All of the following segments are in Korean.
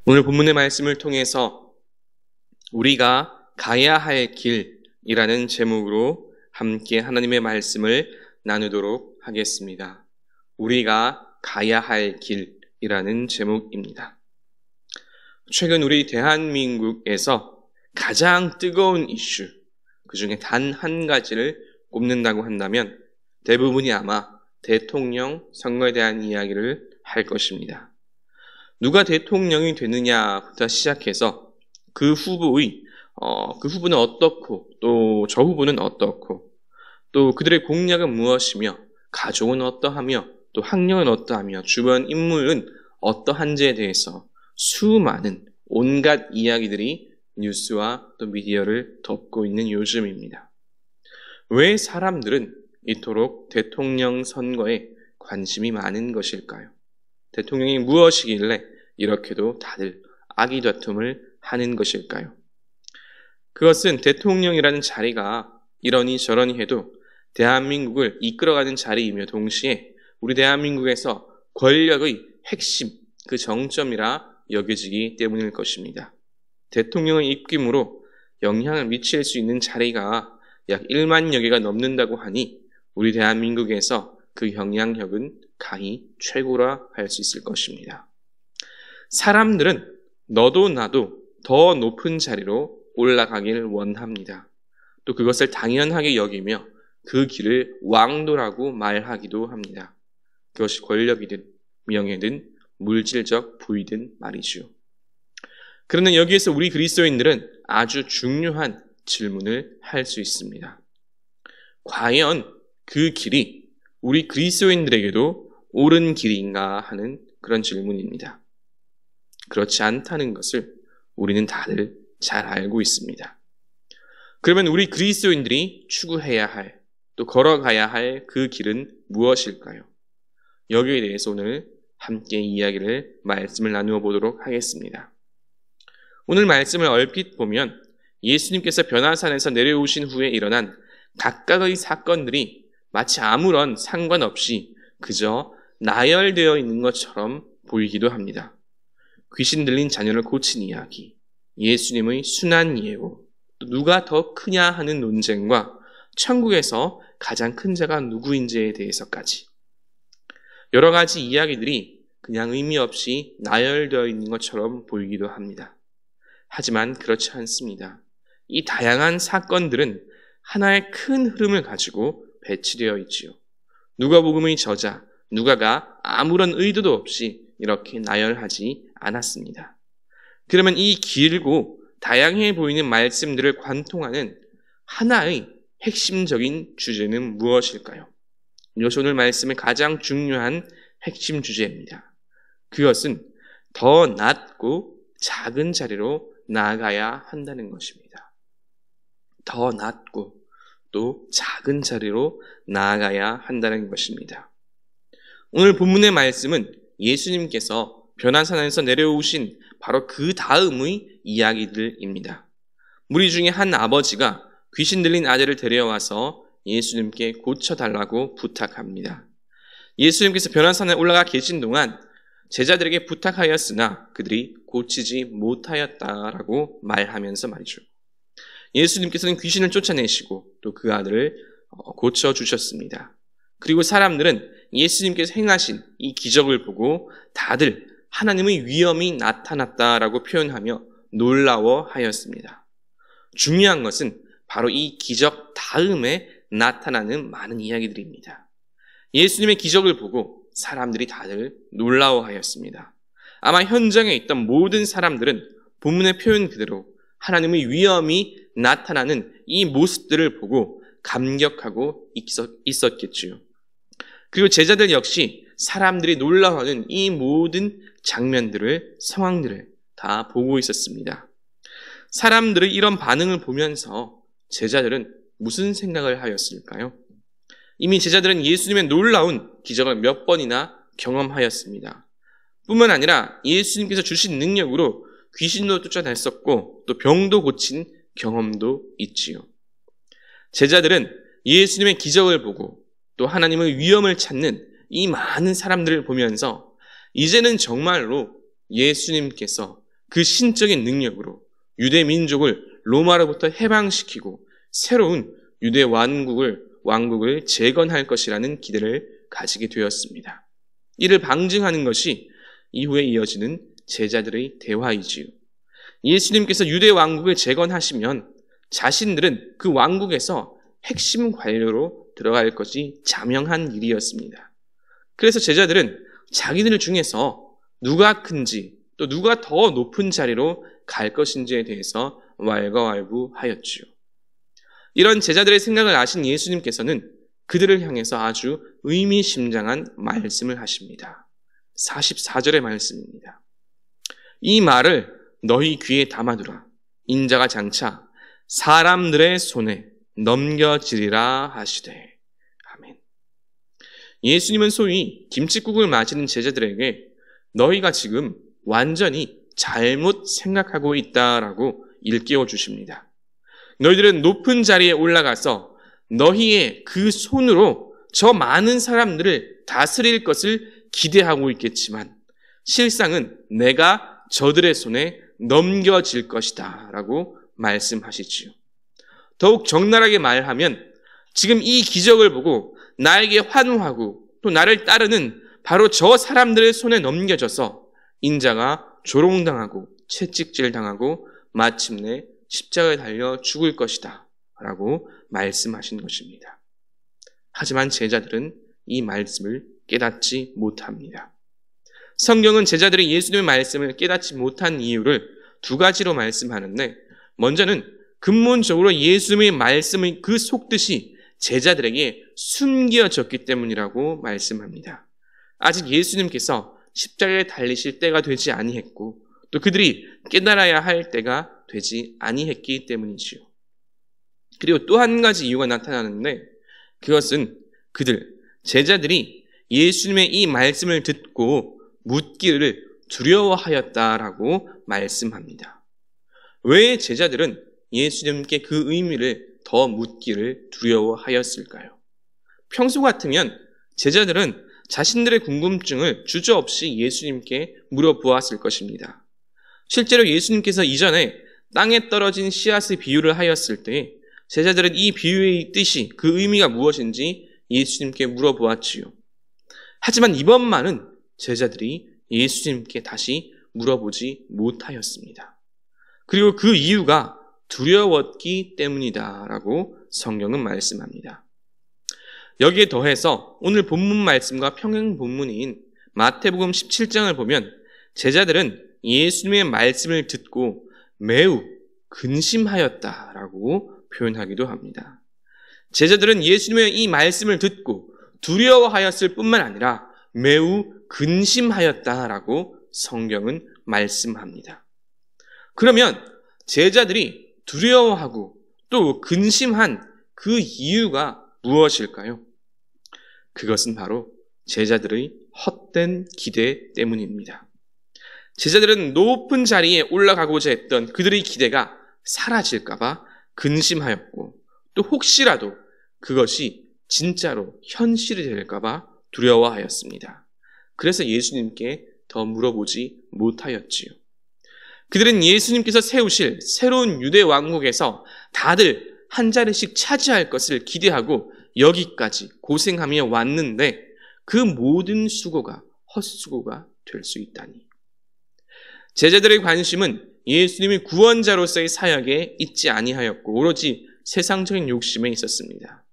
오늘 본문의 말씀을 통해서 우리가 가야 할 길이라는 제목으로 함께 하나님의 말씀을 나누도록 하겠습니다. 우리가 가야 할 길이라는 제목입니다. 최근 우리 대한민국에서 가장 뜨거운 이슈, 그 중에 단 한 가지를 꼽는다고 한다면 대부분이 아마 대통령 선거에 대한 이야기를 할 것입니다. 누가 대통령이 되느냐부터 시작해서 그 후보는 어떻고 또 저 후보는 어떻고 또 그들의 공약은 무엇이며 가족은 어떠하며 또 학력은 어떠하며 주변 인물은 어떠한지에 대해서 수많은 온갖 이야기들이 뉴스와 또 미디어를 덮고 있는 요즘입니다. 왜 사람들은 이토록 대통령 선거에 관심이 많은 것일까요? 대통령이 무엇이길래 이렇게도 다들 아기다툼을 하는 것일까요? 그것은 대통령이라는 자리가 이러니 저러니 해도 대한민국을 이끌어가는 자리이며 동시에 우리 대한민국에서 권력의 핵심, 그 정점이라 여겨지기 때문일 것입니다. 대통령의 입김으로 영향을 미칠 수 있는 자리가 약 1만여 개가 넘는다고 하니 우리 대한민국에서 그 영향력은 가히 최고라 할 수 있을 것입니다. 사람들은 너도 나도 더 높은 자리로 올라가길 원합니다. 또 그것을 당연하게 여기며 그 길을 왕도라고 말하기도 합니다. 그것이 권력이든 명예든 물질적 부이든 말이죠. 그러나 여기에서 우리 그리스도인들은 아주 중요한 질문을 할 수 있습니다. 과연 그 길이 우리 그리스도인들에게도 옳은 길인가 하는 그런 질문입니다. 그렇지 않다는 것을 우리는 다들 잘 알고 있습니다. 그러면 우리 그리스도인들이 추구해야 할, 또 걸어가야 할 그 길은 무엇일까요? 여기에 대해서 오늘 함께 말씀을 나누어 보도록 하겠습니다. 오늘 말씀을 얼핏 보면 예수님께서 변화산에서 내려오신 후에 일어난 각각의 사건들이 마치 아무런 상관없이 그저 나열되어 있는 것처럼 보이기도 합니다. 귀신 들린 자녀를 고친 이야기, 예수님의 순환 예고, 또 누가 더 크냐 하는 논쟁과 천국에서 가장 큰 자가 누구인지에 대해서까지 여러 가지 이야기들이 그냥 의미 없이 나열되어 있는 것처럼 보이기도 합니다. 하지만 그렇지 않습니다. 이 다양한 사건들은 하나의 큰 흐름을 가지고 배치되어 있지요. 누가복음의 저자 누가가 아무런 의도도 없이 이렇게 나열하지 않았습니다. 그러면 이 길고 다양해 보이는 말씀들을 관통하는 하나의 핵심적인 주제는 무엇일까요? 이것이 오늘 말씀의 가장 중요한 핵심 주제입니다. 그것은 더 낮고 작은 자리로 나아가야 한다는 것입니다. 더 낮고 또 작은 자리로 나아가야 한다는 것입니다. 오늘 본문의 말씀은 예수님께서 변화산에서 내려오신 바로 그 다음의 이야기들입니다. 무리 중에 한 아버지가 귀신 들린 아들을 데려와서 예수님께 고쳐달라고 부탁합니다. 예수님께서 변화산에 올라가 계신 동안 제자들에게 부탁하였으나 그들이 고치지 못하였다라고 말하면서 말이죠. 예수님께서는 귀신을 쫓아내시고 또 그 아들을 고쳐주셨습니다. 그리고 사람들은 예수님께서 행하신 이 기적을 보고 다들 하나님의 위엄이 나타났다라고 표현하며 놀라워하였습니다. 중요한 것은 바로 이 기적 다음에 나타나는 많은 이야기들입니다. 예수님의 기적을 보고 사람들이 다들 놀라워하였습니다. 아마 현장에 있던 모든 사람들은 본문의 표현 그대로 하나님의 위엄이 나타나는 이 모습들을 보고 감격하고 있었겠지요. 그리고 제자들 역시 사람들이 놀라워하는 이 모든 상황들을 다 보고 있었습니다. 사람들의 이런 반응을 보면서 제자들은 무슨 생각을 하였을까요? 이미 제자들은 예수님의 놀라운 기적을 몇 번이나 경험하였습니다. 뿐만 아니라 예수님께서 주신 능력으로 귀신도 쫓아냈었고 또 병도 고친 경험도 있지요. 제자들은 예수님의 기적을 보고 또 하나님의 위엄을 찾는 이 많은 사람들을 보면서 이제는 정말로 예수님께서 그 신적인 능력으로 유대 민족을 로마로부터 해방시키고 새로운 유대 왕국을 재건할 것이라는 기대를 가지게 되었습니다. 이를 방증하는 것이 이후에 이어지는 제자들의 대화이지요. 예수님께서 유대 왕국을 재건하시면 자신들은 그 왕국에서 핵심 관료로 들어갈 것이 자명한 일이었습니다. 그래서 제자들은 자기들 중에서 누가 큰지 또 누가 더 높은 자리로 갈 것인지에 대해서 왈가왈부하였지요. 이런 제자들의 생각을 아신 예수님께서는 그들을 향해서 아주 의미심장한 말씀을 하십니다. 44절의 말씀입니다. 이 말을 너희 귀에 담아두라. 인자가 장차 사람들의 손에 넘겨지리라 하시되. 아멘. 예수님은 소위 김칫국을 마시는 제자들에게 너희가 지금 완전히 잘못 생각하고 있다라고 일깨워 주십니다. 너희들은 높은 자리에 올라가서 너희의 그 손으로 저 많은 사람들을 다스릴 것을 기대하고 있겠지만 실상은 내가 저들의 손에 넘겨질 것이다 라고 말씀하시지요. 더욱 적나라하게 말하면 지금 이 기적을 보고 나에게 환호하고 또 나를 따르는 바로 저 사람들의 손에 넘겨져서 인자가 조롱당하고 채찍질당하고 마침내 십자가에 달려 죽을 것이다 라고 말씀하신 것입니다. 하지만 제자들은 이 말씀을 깨닫지 못합니다. 성경은 제자들이 예수님의 말씀을 깨닫지 못한 이유를 두 가지로 말씀하는데, 먼저는 근본적으로 예수님의 말씀의 그 속뜻이 제자들에게 숨겨졌기 때문이라고 말씀합니다. 아직 예수님께서 십자가에 달리실 때가 되지 아니했고 또 그들이 깨달아야 할 때가 되지 아니했기 때문이지요. 그리고 또 한 가지 이유가 나타나는데, 그것은 제자들이 예수님의 이 말씀을 듣고 묻기를 두려워하였다라고 말씀합니다. 왜 제자들은 예수님께 그 의미를 더 묻기를 두려워하였을까요? 평소 같으면 제자들은 자신들의 궁금증을 주저없이 예수님께 물어보았을 것입니다. 실제로 예수님께서 이전에 땅에 떨어진 씨앗의 비유를 하였을 때 제자들은 이 비유의 뜻이, 그 의미가 무엇인지 예수님께 물어보았지요. 하지만 이번만은 제자들이 예수님께 다시 물어보지 못하였습니다. 그리고 그 이유가 두려웠기 때문이다라고 성경은 말씀합니다. 여기에 더해서 오늘 본문 말씀과 평행 본문인 마태복음 17장을 보면 제자들은 예수님의 말씀을 듣고 매우 근심하였다라고 표현하기도 합니다. 제자들은 예수님의 이 말씀을 듣고 두려워하였을 뿐만 아니라 매우 근심하였다라고 성경은 말씀합니다. 그러면 제자들이 두려워하고 또 근심한 그 이유가 무엇일까요? 그것은 바로 제자들의 헛된 기대 때문입니다. 제자들은 높은 자리에 올라가고자 했던 그들의 기대가 사라질까봐 근심하였고 또 혹시라도 그것이 진짜로 현실이 될까봐 두려워하였습니다. 그래서 예수님께 더 물어보지 못하였지요. 그들은 예수님께서 세우실 새로운 유대 왕국에서 다들 한 자리씩 차지할 것을 기대하고 여기까지 고생하며 왔는데 그 모든 수고가 헛수고가 될 수 있다니. 제자들의 관심은 예수님이 구원자로서의 사역에 있지 아니하였고 오로지 세상적인 욕심에 있었습니다.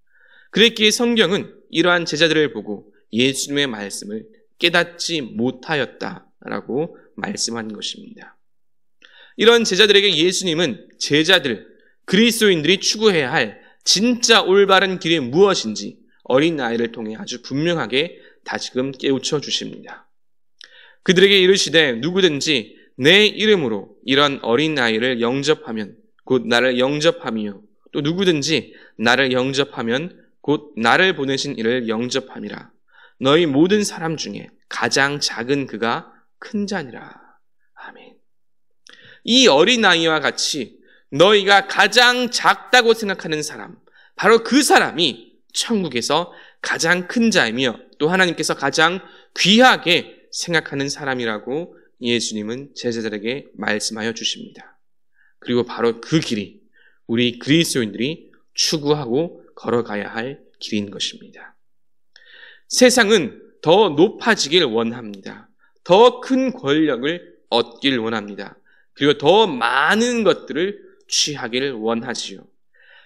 그랬기에 성경은 이러한 제자들을 보고 예수님의 말씀을 깨닫지 못하였다라고 말씀한 것입니다. 이런 제자들에게 예수님은 그리스도인들이 추구해야 할 진짜 올바른 길이 무엇인지 어린아이를 통해 아주 분명하게 다시금 깨우쳐 주십니다. 그들에게 이르시되 누구든지 내 이름으로 이런 어린아이를 영접하면 곧 나를 영접하며 또 누구든지 나를 영접하면 곧 나를 보내신 이를 영접함이라. 너희 모든 사람 중에 가장 작은 그가 큰 자니라. 아멘. 이 어린아이와 같이 너희가 가장 작다고 생각하는 사람, 바로 그 사람이 천국에서 가장 큰 자이며 또 하나님께서 가장 귀하게 생각하는 사람이라고 예수님은 제자들에게 말씀하여 주십니다. 그리고 바로 그 길이 우리 그리스도인들이 추구하고 걸어가야 할 길인 것입니다. 세상은 더 높아지길 원합니다. 더 큰 권력을 얻길 원합니다. 그리고 더 많은 것들을 취하기를 원하지요.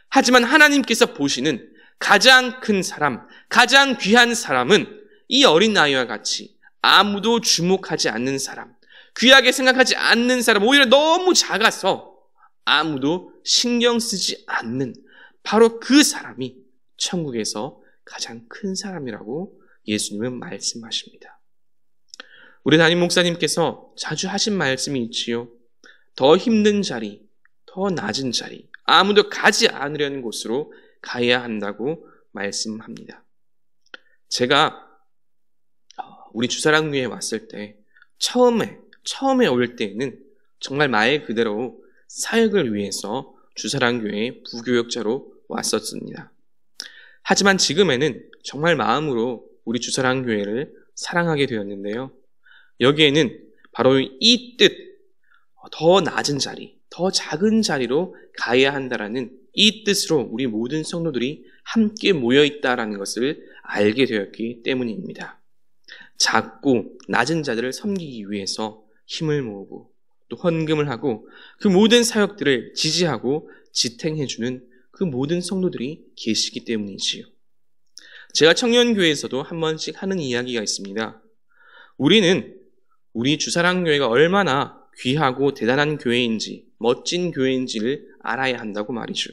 하지만 하나님께서 보시는 가장 큰 사람, 가장 귀한 사람은 이 어린아이와 같이 아무도 주목하지 않는 사람, 귀하게 생각하지 않는 사람, 오히려 너무 작아서 아무도 신경 쓰지 않는 바로 그 사람이 천국에서 가장 큰 사람이라고 예수님은 말씀하십니다. 우리 담임 목사님께서 자주 하신 말씀이 있지요. 더 힘든 자리, 더 낮은 자리, 아무도 가지 않으려는 곳으로 가야 한다고 말씀합니다. 제가 우리 주사랑교회에 왔을 때 처음에 올 때에는 정말 말 그대로 사역을 위해서 주사랑교회 부교역자로 왔었습니다. 하지만 지금에는 정말 마음으로 우리 주사랑교회를 사랑하게 되었는데요. 여기에는 바로 이 뜻, 더 낮은 자리, 더 작은 자리로 가야 한다라는 이 뜻으로 우리 모든 성도들이 함께 모여 있다라는 것을 알게 되었기 때문입니다. 작고 낮은 자들을 섬기기 위해서 힘을 모으고 또 헌금을 하고 그 모든 사역들을 지지하고 지탱해주는 그 모든 성도들이 계시기 때문이지요. 제가 청년교회에서도 한 번씩 하는 이야기가 있습니다. 우리는 우리 주사랑교회가 얼마나 귀하고 대단한 교회인지 멋진 교회인지를 알아야 한다고 말이죠.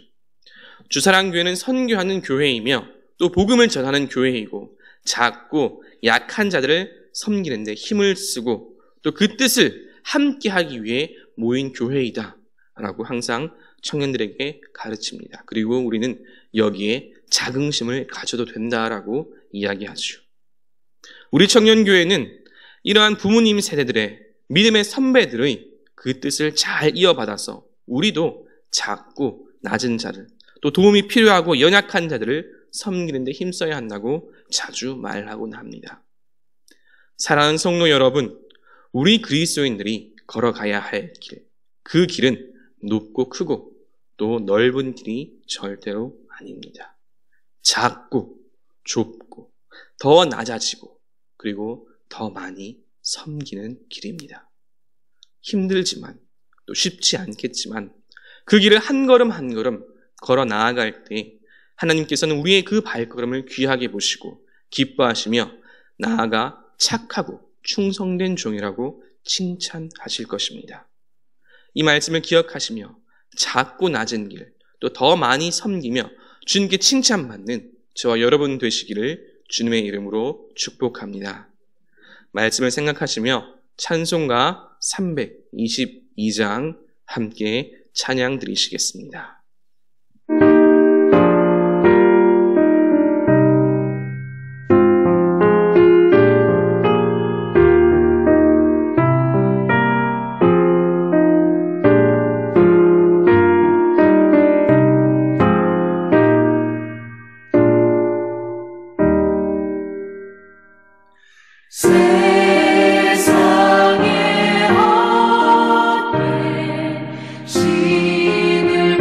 주사랑교회는 선교하는 교회이며 또 복음을 전하는 교회이고 작고 약한 자들을 섬기는 데 힘을 쓰고 또 그 뜻을 함께 하기 위해 모인 교회이다 라고 항상 청년들에게 가르칩니다. 그리고 우리는 여기에 자긍심을 가져도 된다라고 이야기하죠. 우리 청년교회는 이러한 부모님 세대들의 믿음의 선배들의 그 뜻을 잘 이어받아서 우리도 작고 낮은 자를 또 도움이 필요하고 연약한 자들을 섬기는 데 힘써야 한다고 자주 말하곤 합니다. 사랑하는 성도 여러분, 우리 그리스도인들이 걸어가야 할 길, 그 길은 높고 크고 또 넓은 길이 절대로 아닙니다. 작고 좁고 더 낮아지고 그리고 더 많이 섬기는 길입니다. 힘들지만 또 쉽지 않겠지만 그 길을 한 걸음 한 걸음 걸어 나아갈 때 하나님께서는 우리의 그 발걸음을 귀하게 보시고 기뻐하시며 나아가 착하고 충성된 종이라고 칭찬하실 것입니다. 이 말씀을 기억하시며 작고 낮은 길, 또 더 많이 섬기며 주님께 칭찬받는 저와 여러분 되시기를 주님의 이름으로 축복합니다. 말씀을 생각하시며 찬송가 322장 함께 찬양 드리시겠습니다. 세상의 헛된 신을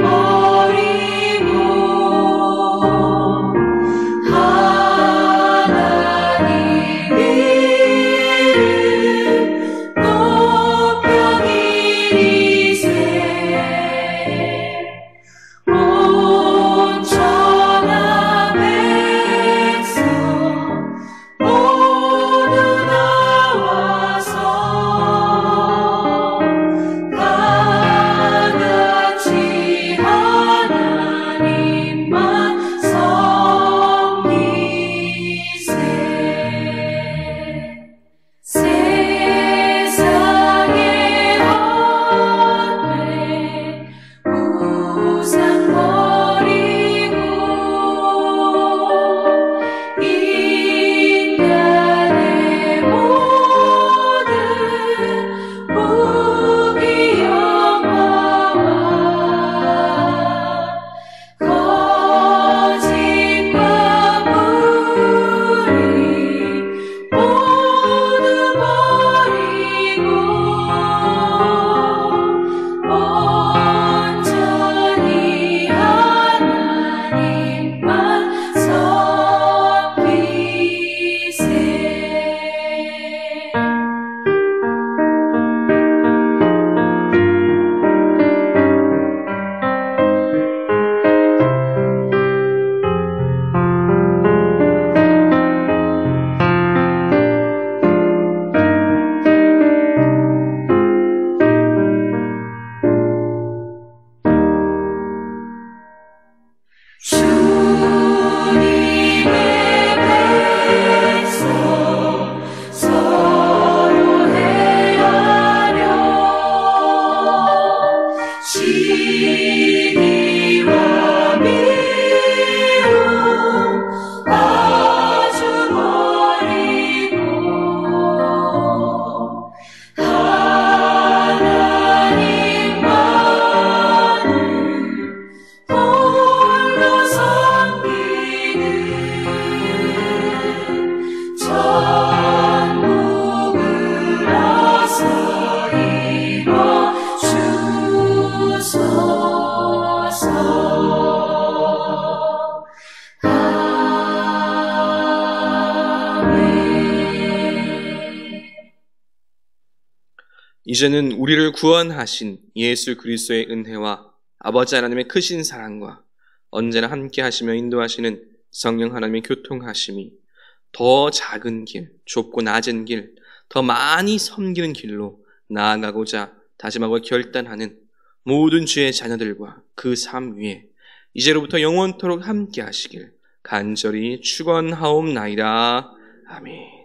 시기와 미움 아주 버리고 하나님만을 홀로 섬기는 천국을 어서 이뤄 주소서. 이제는 우리를 구원하신 예수 그리스도의 은혜와 아버지 하나님의 크신 사랑과 언제나 함께 하시며 인도하시는 성령 하나님의 교통하심이 더 작은 길, 좁고 낮은 길, 더 많이 섬기는 길로 나아가고자 다짐하고 결단하는 모든 주의 자녀들과 그 삶 위에 이제로부터 영원토록 함께 하시길 간절히 축원하옵나이다. 아멘.